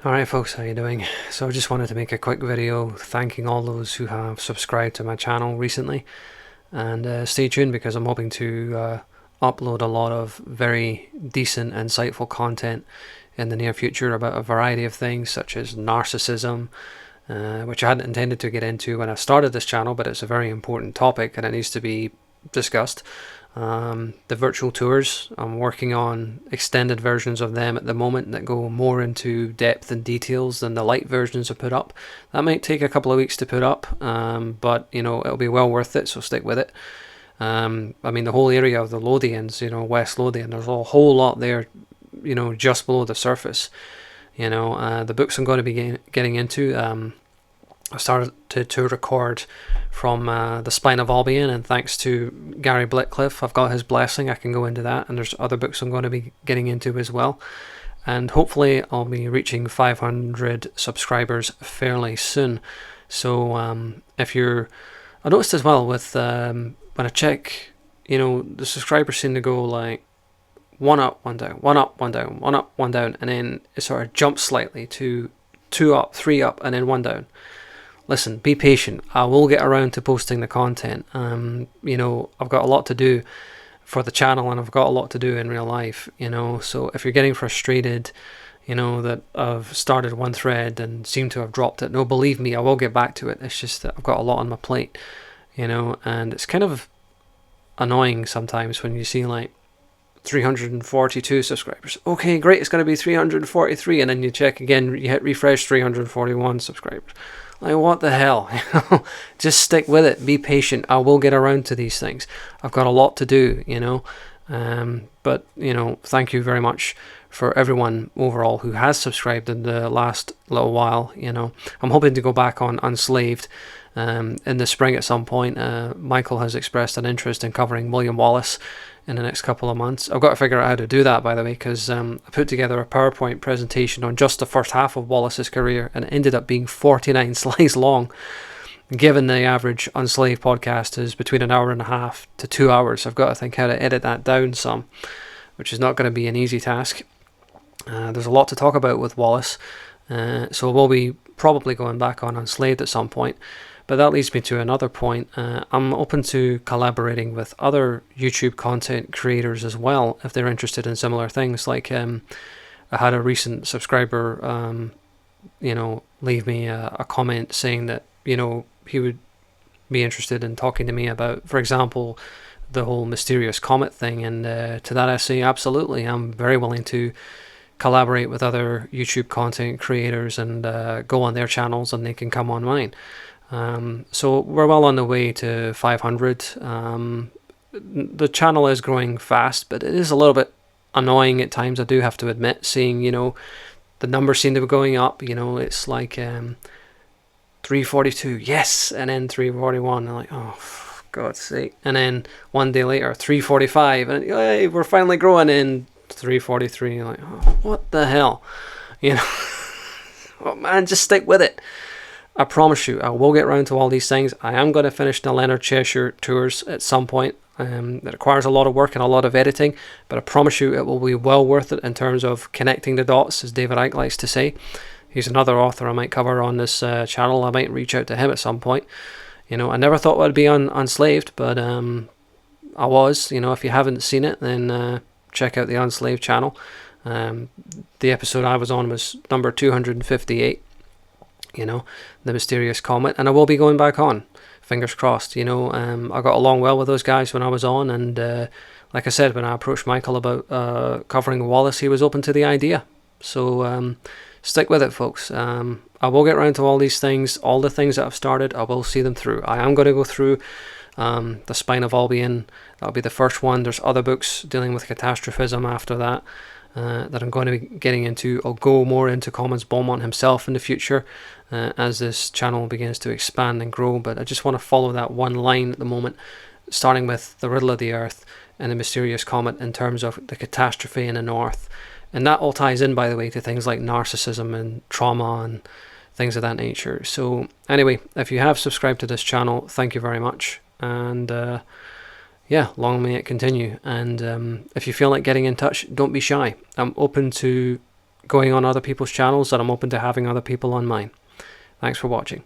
Alright folks, how you doing? So I just wanted to make a quick video thanking all those who have subscribed to my channel recently, and stay tuned because I'm hoping to upload a lot of very decent, insightful content in the near future about a variety of things such as narcissism, which I hadn't intended to get into when I started this channel, but it's a very important topic and it needs to be discussed. The virtual tours, I'm working on extended versions of them at the moment that go more into depth and details than the light versions are put up. That might take a couple of weeks to put up, but it'll be well worth it, so stick with it. I mean, the whole area of the Lothians, West Lothian, there's a whole lot there, just below the surface. The books I'm going to be getting into, I started to record from the Spine of Albion, and thanks to Gary Blitcliffe, I've got his blessing. I can go into that, and there's other books I'm going to be getting into as well. And hopefully I'll be reaching 500 subscribers fairly soon. So I noticed as well with when I check, the subscribers seem to go like one up, one down, one up, one down, one up, one down, and then it sort of jumps slightly to 2 up, 3 up, and then 1 down. Listen, be patient. I will get around to posting the content. I've got a lot to do for the channel, and I've got a lot to do in real life, so if you're getting frustrated, that I've started one thread and seem to have dropped it, no, believe me, I will get back to it. It's just that I've got a lot on my plate, and it's kind of annoying sometimes when you see like 342 subscribers. Okay, great, it's going to be 343, and then you check again, you hit refresh, 341 subscribers. Like, what the hell? Just stick with it. Be patient. I will get around to these things. I've got a lot to do, But, thank you very much for everyone overall who has subscribed in the last little while, I'm hoping to go back on Unslaved in the spring at some point. Michael has expressed an interest in covering William Wallace in the next couple of months. I've got to figure out how to do that, by the way, because I put together a PowerPoint presentation on just the first half of Wallace's career, and it ended up being 49 slides long. Given the average Unslaved podcast is between an hour and a half to 2 hours, I've got to think how to edit that down some, which is not going to be an easy task. There's a lot to talk about with Wallace, so we'll be probably going back on Unslaved at some point. But that leads me to another point. I'm open to collaborating with other YouTube content creators as well, if they're interested in similar things. Like I had a recent subscriber, leave me a comment saying that, he would be interested in talking to me about, for example, the whole mysterious comet thing. And to that I say, absolutely, I'm very willing to collaborate with other YouTube content creators and go on their channels, and they can come on mine. So we're well on the way to 500. The channel is growing fast, but it is a little bit annoying at times, I do have to admit, seeing, the numbers seem to be going up. It's like 342, yes, and then 341, and like, oh, for God's sake. And then one day later, 345, and hey, we're finally growing, in 343, like, oh, what the hell? Oh man, just stick with it. I promise you, I will get around to all these things. I am going to finish the Leonard Cheshire tours at some point. It requires a lot of work and a lot of editing, but I promise you it will be well worth it in terms of connecting the dots, as David Icke likes to say. He's another author I might cover on this channel. I might reach out to him at some point. I never thought I'd be on Unslaved, but I was. If you haven't seen it, then check out the Unslaved channel. The episode I was on was number 258. The mysterious comet, and I will be going back on, fingers crossed. I got along well with those guys when I was on, and like I said, when I approached Michael about covering Wallace, he was open to the idea. So stick with it, folks. I will get around to all these things, all the things that I've started. I will see them through. I am going to go through the Spine of Albion. That'll be the first one. There's other books dealing with catastrophism after that. That I'm going to be getting into. I'll go more into Commons Beaumont himself in the future as this channel begins to expand and grow, but I just want to follow that one line at the moment, starting with the riddle of the earth and the mysterious comet in terms of the catastrophe in the north. And that all ties in, by the way, to things like narcissism and trauma and things of that nature. So anyway, if you have subscribed to this channel, thank you very much, and yeah, long may it continue. And if you feel like getting in touch, don't be shy. I'm open to going on other people's channels that I'm open to having other people on mine. Thanks for watching.